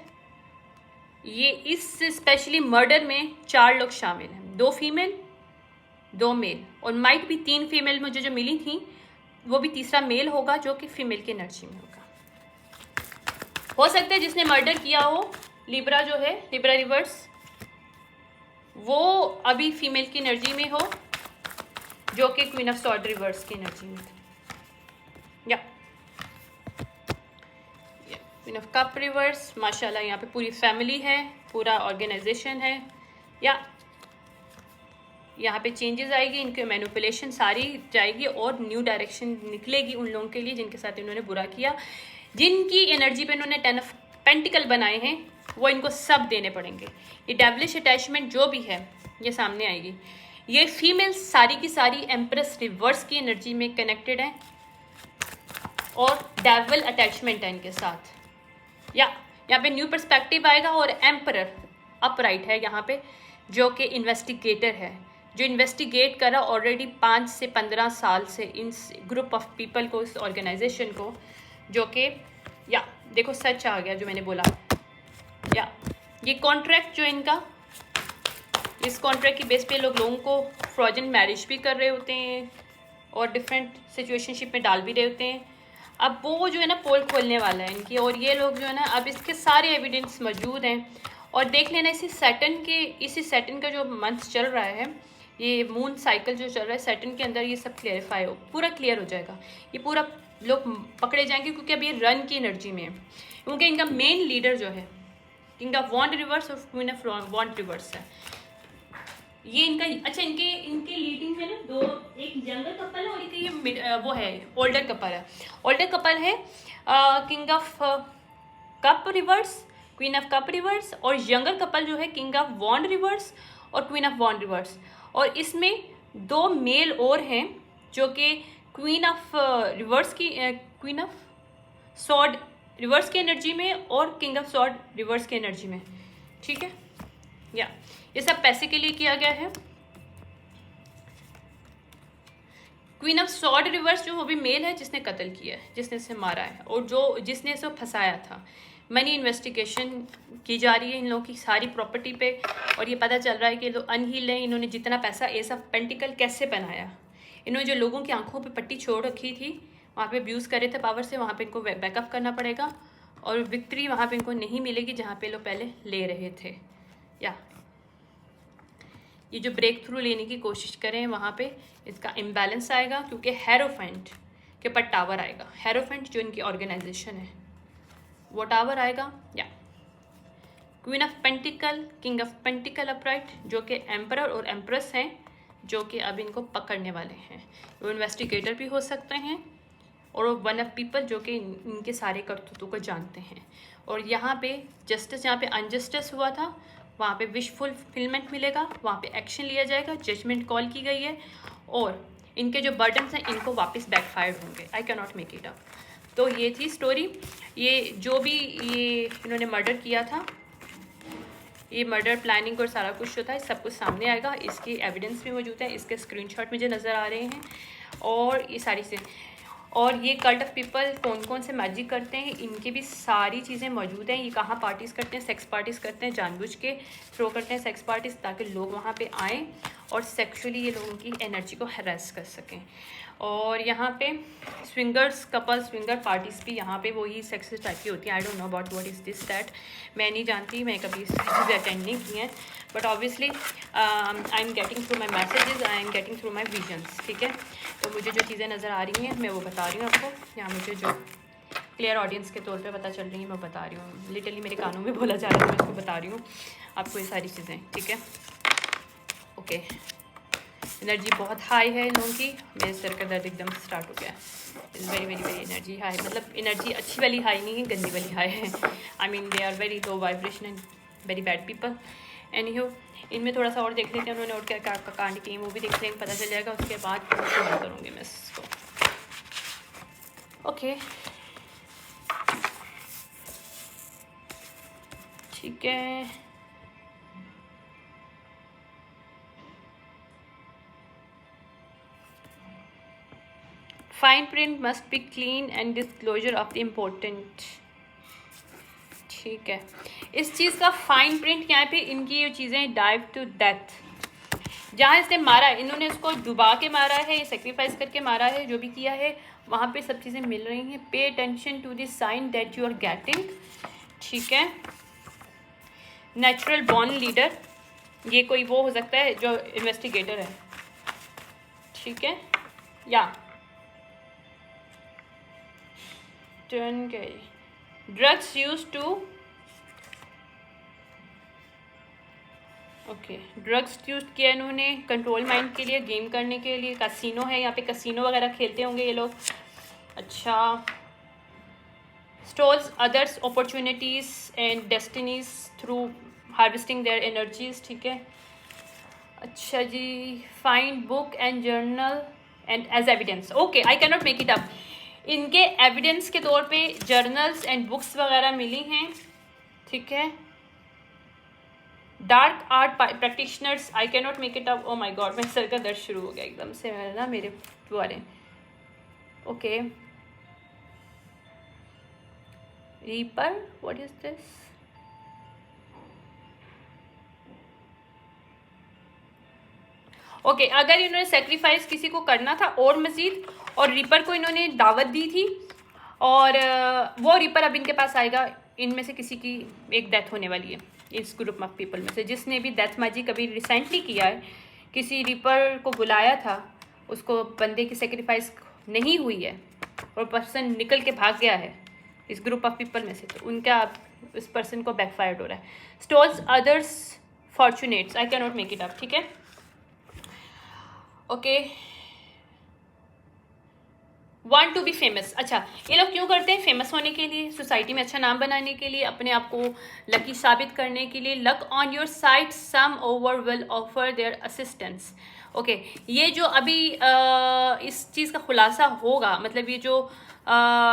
Speaker 1: ये इस स्पेशली मर्डर में 4 लोग शामिल हैं, 2 फीमेल 2 मेल, और माइट भी 3 फीमेल मुझे जो मिली थी, वो भी तीसरा मेल होगा जो कि फीमेल की एनर्जी में होगा। हो सकता है जिसने मर्डर किया हो, लिब्रा जो है, लिब्रा रिवर्स, वो अभी फीमेल की एनर्जी में हो जो कि क्वीन ऑफ सॉर्ड रिवर्स की एनर्जी में थी। या क्वीन ऑफ कप रिवर्स, माशाल्लाह यहाँ पे पूरी फैमिली है, पूरा ऑर्गेनाइजेशन है। या यहाँ पे चेंजेस आएगी, इनके मैनिपुलेशन सारी जाएगी और न्यू डायरेक्शन निकलेगी उन लोगों के लिए जिनके साथ इन्होंने बुरा किया। जिनकी एनर्जी पे इन्होंने 10 ऑफ पेंटिकल बनाए हैं वो इनको सब देने पड़ेंगे। ये डेविलिश अटैचमेंट जो भी है ये सामने आएगी। ये फीमेल सारी की सारी एम्प्रेस रिवर्स की एनर्जी में कनेक्टेड है और डेविल अटैचमेंट है इनके साथ। या यहाँ पे न्यू पर्सपेक्टिव आएगा और एम्परर अपराइट है यहाँ पे, जो कि इन्वेस्टिगेटर है, जो इन्वेस्टिगेट करा ऑलरेडी 5 से 15 साल से इन ग्रुप ऑफ पीपल को, इस ऑर्गेनाइजेशन को, जो कि या देखो सच आ गया जो मैंने बोला। या ये कॉन्ट्रैक्ट जो इनका, इस कॉन्ट्रैक्ट की बेस पे लोगों को फ्रॉजन मैरिज भी कर रहे होते हैं और डिफरेंट सिचुएशनशिप में डाल भी रहे होते हैं। अब वो जो है ना पोल खोलने वाला है इनकी, और ये लोग जो है ना अब इसके सारे एविडेंस मौजूद हैं। और देख लेना इसी सैटर्न का जो मंथ चल रहा है, ये मून साइकिल जो चल रहा है सैटर्न के अंदर, ये सब क्लियरिफाई हो, पूरा क्लियर हो जाएगा। ये पूरा लोग पकड़े जाएंगे क्योंकि अब ये रन की एनर्जी में है। क्योंकि इनका मेन लीडर जो है किंग ऑफ वॉन्ड रिवर्स और क्वीन ऑफ वॉन्ड रिवर्स है। ये इनका अच्छा, इनके लीडिंग में ना 2, एक यंगर कपल है और एक ये वो है ओल्डर कपल है। ओल्डर कपल है king of cup reverse, queen of cup reverse, और यंगर कपल जो है किंग ऑफ वॉन्ड रिवर्स और क्वीन ऑफ वॉन्ड रिवर्स। और इसमें 2 मेल और हैं जो कि क्वीन ऑफ रिवर्स की, क्वीन ऑफ सॉर्ड रिवर्स की एनर्जी में और किंग ऑफ सॉर्ड रिवर्स की एनर्जी में, ठीक है। या ये सब पैसे के लिए किया गया है। क्वीन ऑफ सॉर्ड रिवर्स जो वो भी मेल है जिसने कत्ल किया है, जिसने इसे मारा है और जिसने इसे फंसाया था। मनी इन्वेस्टिगेशन की जा रही है इन लोगों की सारी प्रॉपर्टी पे, और ये पता चल रहा है कि लोग अनहील्ड हैं। इन्होंने जितना पैसा एस ऑफ पेंटिकल कैसे बनाया, इन्होंने जो लोगों की आंखों पे पट्टी छोड़ रखी थी, वहाँ पे अब्यूज़ करे थे पावर से, वहाँ पे इनको बैकअप करना पड़ेगा और विक्ट्री वहाँ पे इनको नहीं मिलेगी जहाँ पे लोग पहले ले रहे थे। या ये जो ब्रेक थ्रू लेने की कोशिश करें वहाँ पे इसका इम्बैलेंस आएगा, क्योंकि हेरोफेंट के ऊपर टावर आएगा। हेरोफेंट जो इनकी ऑर्गेनाइजेशन है वो टावर आएगा। या queen of pentacle, king of pentacle upright, जो कि एम्परर और एम्प्रेस हैं, जो कि अब इनको पकड़ने वाले हैं। वो इन्वेस्टिगेटर भी हो सकते हैं और वन ऑफ पीपल जो कि इनके सारे करतूतों को जानते हैं। और यहाँ पे जस्टिस, यहाँ पे अनजस्टिस हुआ था, वहाँ पे विश फुलफिलमेंट मिलेगा, वहाँ पे एक्शन लिया जाएगा, जजमेंट कॉल की गई है और इनके जो बर्डन्स हैं इनको वापस बैकफायर्ड होंगे। आई can not make it up. तो ये थी स्टोरी। ये जो भी ये इन्होंने मर्डर किया था, ये मर्डर प्लानिंग और सारा कुछ जो था सब कुछ सामने आएगा। इसकी एविडेंस भी मौजूद है, इसके स्क्रीनशॉट मुझे नज़र आ रहे हैं और ये सारी चीज़ें। और ये कल्ट ऑफ पीपल कौन कौन से मैजिक करते हैं इनकी भी सारी चीज़ें मौजूद हैं। ये कहाँ पार्टीज़ करते हैं, सेक्स पार्टीज़ करते हैं, जानबूझ के थ्रो करते हैं सेक्स पार्टीज़ ताकि लोग वहाँ पे आएँ और सेक्सुअली ये लोगों की एनर्जी को हरास कर सकें। और यहाँ पे स्विंगर्स कपल स्विंगर पार्टीज़ भी यहाँ पे वही सेक्स टाइप की होती हैं। आई don't know about what is this that, मैं नहीं जानती, मैं कभी इस चीज़ अटेंड नहीं की हैं। But obviously I am getting through my messages, I am getting through my visions. ठीक है, तो मुझे जो चीज़ें नज़र आ रही हैं मैं वो बता रही हूँ आपको, या मुझे जो क्लियर ऑडियंस के तौर पे पता चल रही है मैं बता रही हूँ। लिटरली मेरे कानों में बोला जा रहा है, मैं उसको बता रही हूँ आपको ये सारी चीज़ें। ठीक है, ओके। एनर्जी बहुत हाई है इन लोगों की, मेरे सर का दर्द एकदम स्टार्ट हो गया है। Is very very very energy high, मतलब एनर्जी अच्छी वाली हाई नहीं है, गंदी वाली हाई है। I mean they are very low vibration and very bad people. Anyhow, इनमें थोड़ा सा और देख लेते हैं उन्होंने और क्या क्या कांड किए, वो भी देख लेंगे, पता चल जाएगा। उसके बाद शुरू करूँगी मैं इसको। ओके, ठीक है। Fine print must be clean and disclosure of the important. ठीक है, इस चीज़ का फाइन प्रिंट यहाँ पे इनकी ये चीज़ें डाइव टू डेथ, जहाँ इसने मारा है, इन्होंने इसको डुबा के मारा है, सेक्रीफाइस करके मारा है, जो भी किया है वहाँ पे सब चीज़ें मिल रही हैं। Pay attention to the sign that you are getting. ठीक है, नेचुरल बॉर्न लीडर, ये कोई वो हो सकता है जो इन्वेस्टिगेटर है। ठीक है, या टर्न के drugs use to, okay, drugs use किया इन्होंने कंट्रोल माइंड के लिए, गेम करने के लिए। कसिनो है यहाँ पे, कसिनो वगैरह खेलते होंगे ये लोग। अच्छा, steals others opportunities and destinies through harvesting their energies. ठीक है, अच्छा जी, find book and journal and as evidence. Okay, I can not make it up. इनके एविडेंस के तौर पे जर्नल्स एंड बुक्स वगैरह मिली हैं। ठीक है, dark art practitioners, I can not make it up. Oh my god, मेरे सर का दर्द शुरू हो गया एकदम से ना मेरे द्वारे। Okay, reaper, what is this? Okay, अगर इन्होंने सेक्रीफाइस किसी को करना था और मजीद, और रीपर को इन्होंने दावत दी थी, और वो रीपर अब इनके पास आएगा। इनमें से किसी की एक डेथ होने वाली है इस ग्रुप ऑफ पीपल में से, जिसने भी डेथ मैजिक अभी रिसेंटली किया है, किसी रीपर को बुलाया था, उसको बंदे की सेक्रीफाइस नहीं हुई है और पर्सन निकल के भाग गया है इस ग्रुप ऑफ पीपल में से, तो उनका इस पर्सन को बैकफायर्ड हो रहा है। Stalls others fortunates, I can not make it up. ठीक है, okay, want to be famous. अच्छा, ये लोग क्यों करते हैं? फेमस होने के लिए, सोसाइटी में अच्छा नाम बनाने के लिए, अपने आप को लकी साबित करने के लिए। Luck on your side, some over will offer their assistance. Okay, ये जो अभी इस चीज़ का खुलासा होगा, मतलब ये जो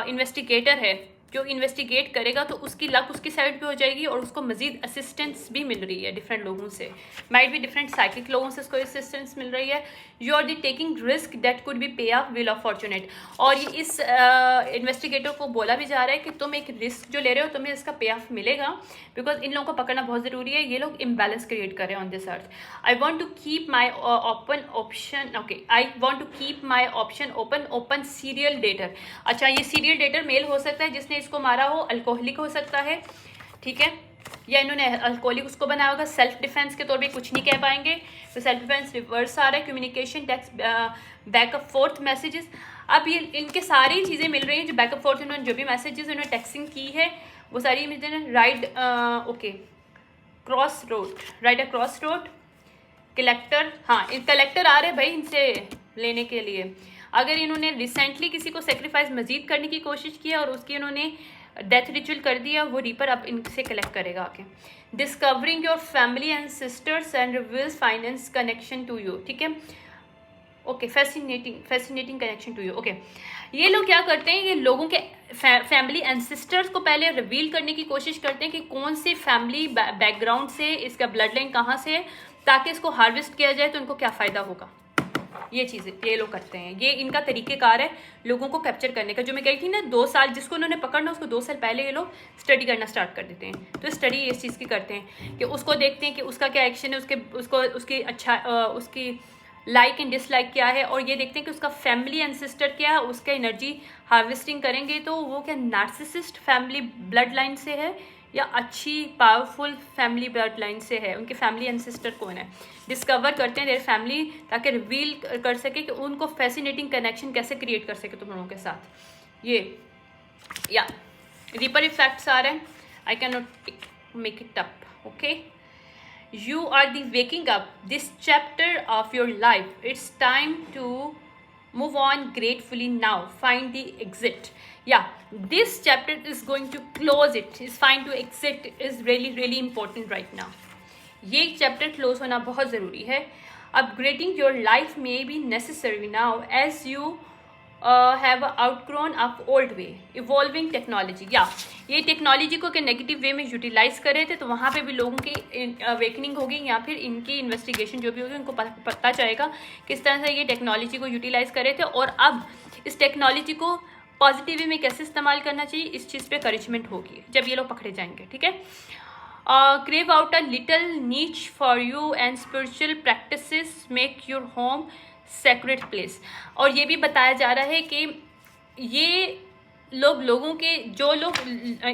Speaker 1: इन्वेस्टिगेटर है जो इन्वेस्टिगेट करेगा, तो उसकी लक उसकी साइड पे हो जाएगी और उसको मजीद असिस्टेंस भी मिल रही है डिफरेंट लोगों से, माइट भी डिफरेंट साइकिक लोगों से उसको असिस्टेंस मिल रही है। You are the taking risk that could be pay off will off fortunate. और ये इस इन्वेस्टिगेटर को बोला भी जा रहा है कि तुम एक रिस्क जो ले रहे हो तुम्हें इसका पे ऑफ मिलेगा, बिकॉज इन लोगों को पकड़ना बहुत ज़रूरी है। ये लोग इम्बैलेंस क्रिएट कर रहे हैं on this earth. I want to keep my open option, okay, I want to keep my option open, open serial dater. अच्छा, ये सीरियल डेटर मेल हो सकता है जिसने इसको मारा हो, अल्कोहलिक हो सकता है। ठीक है, या इन्होंने अल्कोहलिक उसको बनाया होगा, सेल्फ डिफेंस के तौर पे कुछ नहीं कह पाएंगे, तो सेल्फ डिफेंस रिवर्स आ रहा है, communication text backup fourth messages. अब ये इनके सारी चीज़ें मिल रही हैं जो बैकअप फोर्थ इन्होंने जो भी मैसेजेस उन्होंने टेक्सिंग की है वो सारी मिलते हैं। Ride okay cross road, ride a cross road, collector, हाँ कलेक्टर आ रहे भाई इनसे लेने के लिए। अगर इन्होंने रिसेंटली किसी को सेक्रीफाइस मजीद करने की कोशिश की और उसकी उन्होंने डेथ रिचुअल कर दिया, वो रीपर अब इनसे कलेक्ट करेगा आके। Discovering your family and sisters and reveals finance connection to you, ठीक है okay, fascinating connection to you okay. ये लोग क्या करते हैं, ये लोगों के फैमिली एंसेस्टर्स को पहले रिवील करने की कोशिश करते हैं कि कौन सी फैमिली बैकग्राउंड से, इसका ब्लड लाइन कहाँ से है, ताकि इसको हार्वेस्ट किया जाए तो उनको क्या फ़ायदा होगा। ये चीज़ें ये लोग करते हैं, ये इनका तरीक़ेकार है लोगों को कैप्चर करने का। जो मैं कही थी ना 2 साल जिसको उन्होंने पकड़ना उसको 2 साल पहले ये लोग स्टडी करना स्टार्ट कर देते हैं। तो स्टडी इस चीज़ की करते हैं कि उसको देखते हैं कि उसका क्या एक्शन है, उसकी उसकी लाइक एंड डिसलाइक क्या है, और ये देखते हैं कि उसका फैमिली एंसेस्टर क्या है, उसका एनर्जी हार्वेस्टिंग करेंगे तो वो क्या नार्सिसिस्ट फैमिली ब्लड लाइन से है या अच्छी पावरफुल फैमिली ब्लड लाइन से है, उनके फैमिली एंसेस्टर कौन है। डिस्कवर करते हैं देयर फैमिली ताकि रिवील कर सके कि उनको फैसिनेटिंग कनेक्शन कैसे क्रिएट कर सके तुम लोगों के साथ। ये या रीपर इफेक्ट्स आ रहे हैं, आई can not make it up okay. You are the waking up this chapter of your life. It's time to move on gratefully now. Find the exit. Yeah, this chapter is going to close it. Is find to exit is really important right now. ये चैप्टर क्लोज होना बहुत ज़रूरी है। Upgrading your life may be necessary now as you have outgrown of old way. Evolving technology. या ये टेक्नोलॉजी को नेगेटिव वे में यूटिलाइज कर रहे थे तो वहाँ पे भी लोगों की अवेकनिंग होगी या फिर इनकी इन्वेस्टिगेशन जो भी होगी उनको पता चलेगा किस तरह से ये टेक्नोलॉजी को यूटिलाइज कर रहे थे और अब इस टेक्नोलॉजी को पॉजिटिव वे में कैसे इस्तेमाल करना चाहिए इस चीज़ पे करेजमेंट होगी जब ये लोग पकड़े जाएंगे, ठीक है। Carve out a little niche for you and spiritual practices make your home sacred place. और ये भी बताया जा रहा है कि ये लोगों के जो लोग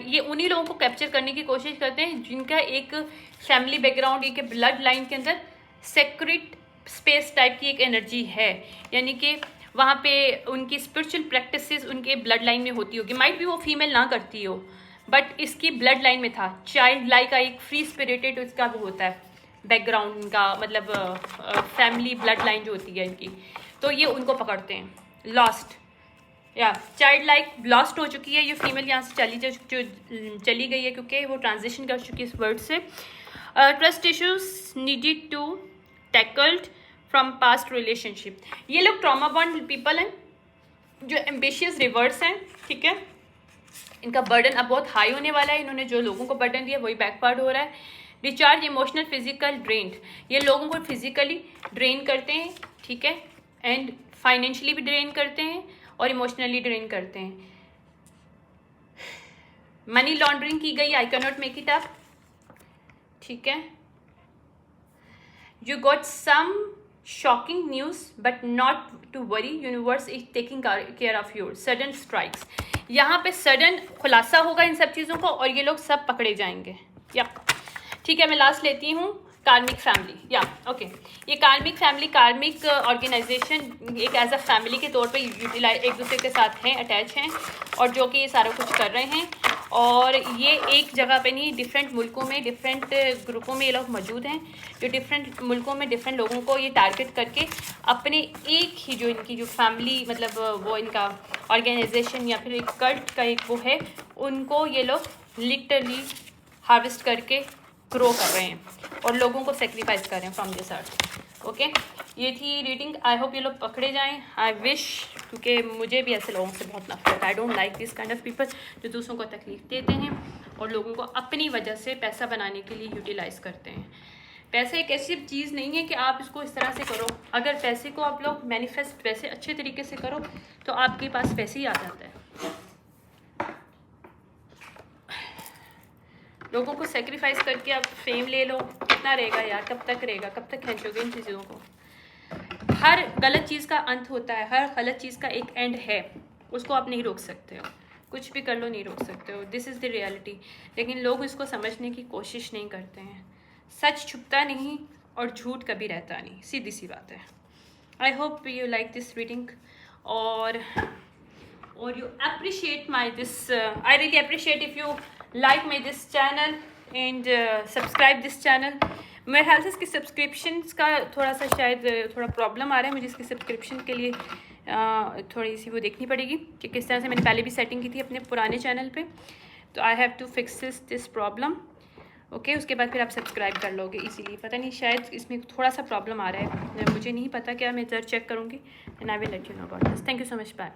Speaker 1: ये उन्हीं लोगों को कैप्चर करने की कोशिश करते हैं जिनका एक फैमिली बैकग्राउंड एक ब्लड लाइन के अंदर सेक्रेट स्पेस टाइप की एक एनर्जी है, यानी कि वहाँ पे उनकी स्पिरिचुअल प्रैक्टिसेस उनके ब्लड लाइन में होती होगी। माइट भी वो फीमेल ना करती हो बट इसकी ब्लड लाइन में था। चाइल्ड लाइक का एक फ्री स्पिरिटेड इसका वो होता है बैकग्राउंड इनका, मतलब फैमिली ब्लड लाइन जो होती है इनकी, तो ये उनको पकड़ते हैं। लॉस्ट या चाइल्ड लाइक लॉस्ट हो चुकी है ये फीमेल, यहाँ से चली गई है क्योंकि वो ट्रांजिशन कर चुकी है इस वर्ड से। Trust issues needed to tackled from past relationship. ये लोग ट्रॉमा बॉन्ड पीपल हैं जो एम्बिशियस रिवर्स हैं, ठीक है। इनका बर्डन अब बहुत हाई होने वाला है, इन्होंने जो लोगों को बर्डन दिया वही बैकवर्ड हो रहा है। रिचार्ज इमोशनल फिजिकल ड्रेन्ड, ये लोगों को फिजिकली ड्रेन करते हैं, ठीक है, एंड फाइनेंशियली भी ड्रेन करते हैं और इमोशनली ड्रेन करते हैं। मनी लॉन्ड्रिंग की गई, I can not make it up, ठीक है। You got some shocking news but not to worry, universe is taking care of your sudden strikes. यहाँ पे सडन खुलासा होगा इन सब चीज़ों को और ये लोग सब पकड़े जाएंगे, या ठीक है। मैं लास्ट लेती हूँ कार्मिक फैमिली, या ओके। ये कार्मिक फैमिली कार्मिक ऑर्गेनाइजेशन एक एज अ फैमिली के तौर पे यूटिलाइज एक दूसरे के साथ हैं, अटैच हैं और जो कि ये सारा कुछ कर रहे हैं। और ये एक जगह पे नहीं, डिफरेंट मुल्कों में डिफरेंट ग्रुपों में ये लोग मौजूद हैं जो डिफरेंट मुल्कों में डिफरेंट लोगों को ये टारगेट करके अपने एक ही जो इनकी जो फैमिली मतलब वो इनका ऑर्गेनाइजेशन या फिर एक कल्ट का एक वो है, उनको ये लोग लिटरली हार्वेस्ट करके ग्रो कर रहे हैं और लोगों को सेक्रीफाइस कर रहे हैं फ्रॉम दिस अर्थ, ओके। ये थी रीडिंग, आई होप ये लोग पकड़े जाएं। आई विश, क्योंकि मुझे भी ऐसे लोगों से बहुत नफरत, I don't like this kind of people जो दूसरों को तकलीफ देते हैं और लोगों को अपनी वजह से पैसा बनाने के लिए यूटिलाइज़ करते हैं। पैसा एक ऐसी चीज़ नहीं है कि आप इसको इस तरह से करो, अगर पैसे को आप लोग मैनिफेस्ट वैसे अच्छे तरीके से करो तो आपके पास पैसे ही आ जाता है। लोगों को सेक्रीफाइस करके आप फेम ले लो, कितना रहेगा यार, कब तक रहेगा, कब तक खींचोगे इन चीज़ों को। हर गलत चीज़ का अंत होता है, हर गलत चीज़ का एक एंड है, उसको आप नहीं रोक सकते हो, कुछ भी कर लो, नहीं रोक सकते हो, दिस इज़ द रियलिटी। लेकिन लोग इसको समझने की कोशिश नहीं करते हैं। सच छुपता नहीं और झूठ कभी रहता नहीं, सीधी सी बात है। I hope you like this reading और you appreciate my this I really appreciate if you like my this channel and subscribe this channel। मेरे ख्याल से इसकी सब्सक्रिप्शंस का थोड़ा सा शायद थोड़ा प्रॉब्लम आ रहा है, मुझे इसकी सब्सक्रिप्शन के लिए थोड़ी सी वो देखनी पड़ेगी कि किस तरह से मैंने पहले भी सेटिंग की थी अपने पुराने चैनल पे, तो I have to fix this problem. Okay, उसके बाद फिर आप सब्सक्राइब कर लोगे इसीलिए। पता नहीं शायद इसमें थोड़ा सा प्रॉब्लम आ रहा है, मुझे नहीं पता क्या, मैं ज़रा चेक करूँगी and I will let you know about this. Thank you so much, bye.